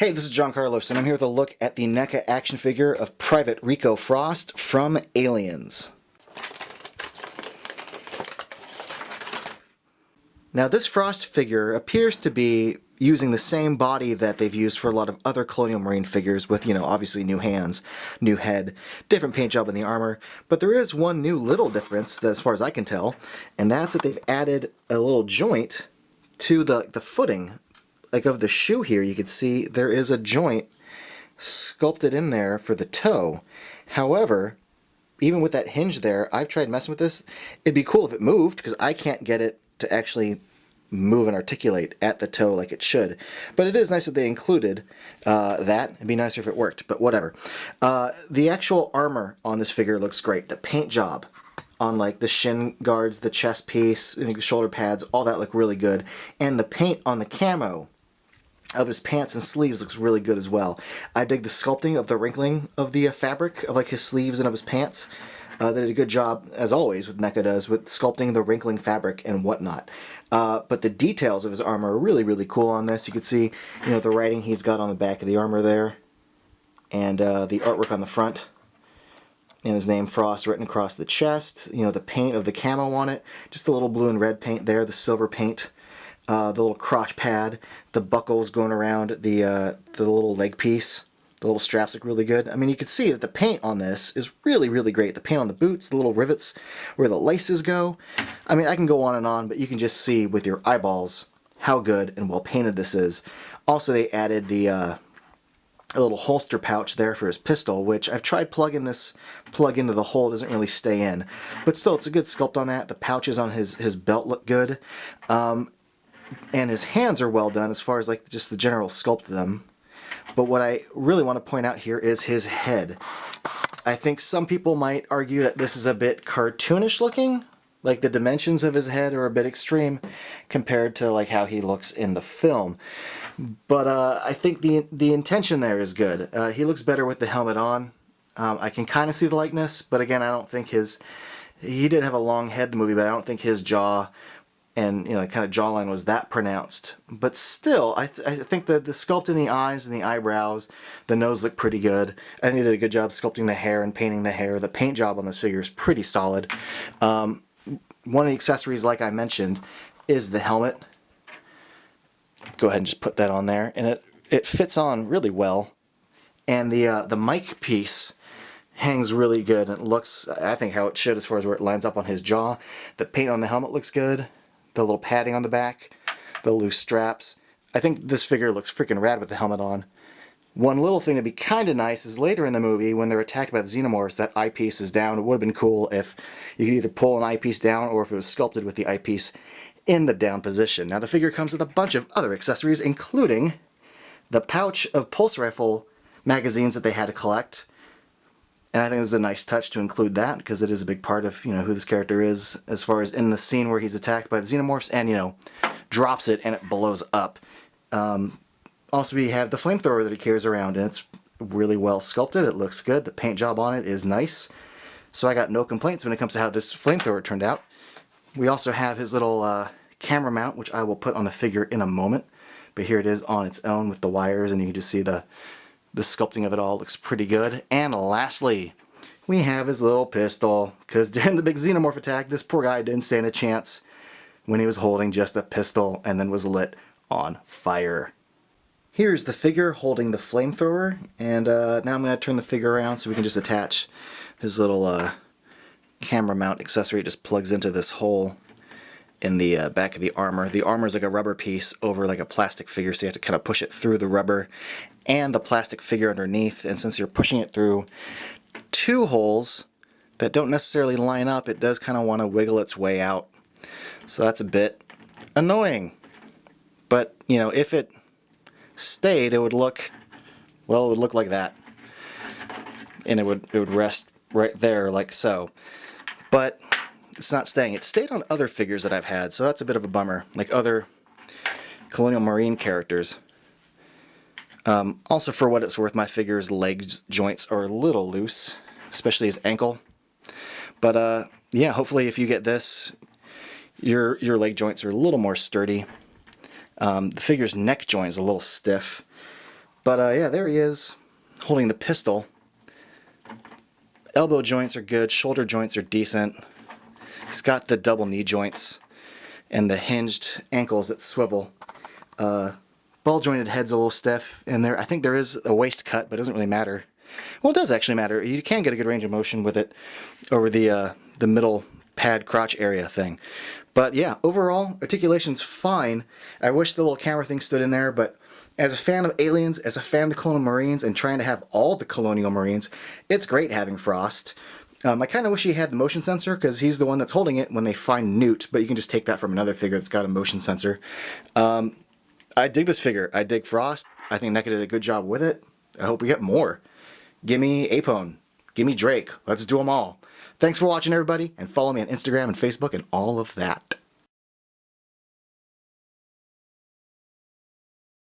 Hey, this is John Carlos, and I'm here with a look at the NECA action figure of Private Ricco Frost from Aliens. Now, this Frost figure appears to be using the same body that they've used for a lot of other Colonial Marine figures with, obviously new hands, new head, different paint job in the armor. But there is one new little difference, that, as far as I can tell, and that's that they've added a little joint to the footing. Like of the shoe here, you can see there is a joint sculpted in there for the toe. However, even with that hinge there, I've tried messing with this. It'd be cool if it moved, because I can't get it to actually move and articulate at the toe like it should. But it is nice that they included that. It'd be nicer if it worked, but whatever. The actual armor on this figure looks great. The paint job on like the shin guards, the chest piece, the shoulder pads, all that look really good. And the paint on the camo of his pants and sleeves looks really good as well. I dig the sculpting of the wrinkling of the fabric of like his sleeves and of his pants. They did a good job, as always, with NECA does, with sculpting the wrinkling fabric and whatnot. But the details of his armor are really, really cool on this. You can see, the writing he's got on the back of the armor there, and the artwork on the front, and his name Frost written across the chest. The paint of the camo on it, just the little blue and red paint there, the silver paint. The little crotch pad, the buckles going around the little leg piece, the little straps look really good. I mean, you can see that the paint on this is really, really great. The paint on the boots, the little rivets where the laces go. I mean, I can go on and on, but you can just see with your eyeballs how good and well painted this is. Also, they added a little holster pouch there for his pistol, which I've tried plugging this plug into the hole. It doesn't really stay in. But still, it's a good sculpt on that. The pouches on his belt look good. And his hands are well done as far as like just the general sculpt of them. But what I really want to point out here is his head. I think some people might argue that this is a bit cartoonish looking. Like the dimensions of his head are a bit extreme compared to like how he looks in the film. But I think the intention there is good. He looks better with the helmet on. I can kind of see the likeness, but again, I don't think he did have a long head in the movie, but I don't think his jaw and kind of jawline was that pronounced. But still, I think the sculpt in the eyes and the eyebrows, the nose look pretty good. I think they did a good job sculpting the hair and painting the hair. The paint job on this figure is pretty solid. One of the accessories, like I mentioned, is the helmet. Go ahead and just put that on there, and it fits on really well. And the mic piece hangs really good, and it looks, I think, how it should as far as where it lines up on his jaw. The paint on the helmet looks good. The little padding on the back, the loose straps. I think this figure looks freaking rad with the helmet on. One little thing that'd be kind of nice is later in the movie when they're attacked by the xenomorphs, that eyepiece is down. It would have been cool if you could either pull an eyepiece down or if it was sculpted with the eyepiece in the down position. Now the figure comes with a bunch of other accessories, including the pouch of pulse rifle magazines that they had to collect. And I think this is a nice touch to include that, because it is a big part of, who this character is, as far as in the scene where he's attacked by the xenomorphs and, drops it and it blows up. Also, we have the flamethrower that he carries around, and it's really well sculpted. It looks good. The paint job on it is nice. So I got no complaints when it comes to how this flamethrower turned out. We also have his little camera mount, which I will put on the figure in a moment. But here it is on its own with the wires, and you can just see the sculpting of it all looks pretty good. And lastly, we have his little pistol, because during the big xenomorph attack, this poor guy didn't stand a chance when he was holding just a pistol and then was lit on fire. Here's the figure holding the flamethrower, and now I'm going to turn the figure around so we can just attach his little camera mount accessory. It just plugs into this hole in the back of the armor. The armor is like a rubber piece over like a plastic figure, so you have to kind of push it through the rubber and the plastic figure underneath. And since you're pushing it through two holes that don't necessarily line up, it does kind of want to wiggle its way out. So that's a bit annoying. But, if it stayed, it would look, well, it would look like that. And it would rest right there like so. But it's not staying. It stayed on other figures that I've had, so that's a bit of a bummer, like other Colonial Marine characters. Also, for what it's worth, my figure's leg joints are a little loose, especially his ankle. But yeah, hopefully if you get this, your leg joints are a little more sturdy. The figure's neck joint is a little stiff. But yeah, there he is, holding the pistol. Elbow joints are good, shoulder joints are decent. He's got the double knee joints and the hinged ankles that swivel. Ball jointed head's a little stiff in there. I think there is a waist cut, but it doesn't really matter. Well, it does actually matter. You can get a good range of motion with it over the middle pad crotch area thing. But yeah, overall, articulation's fine. I wish the little camera thing stood in there, but as a fan of Aliens, as a fan of the Colonial Marines, and trying to have all the Colonial Marines, it's great having Frost. I kind of wish he had the motion sensor, because he's the one that's holding it when they find Newt, but you can just take that from another figure that's got a motion sensor. I dig this figure. I dig Frost. I think NECA did a good job with it. I hope we get more. Gimme Apone. Gimme Drake. Let's do them all. Thanks for watching, everybody, and follow me on Instagram and Facebook and all of that.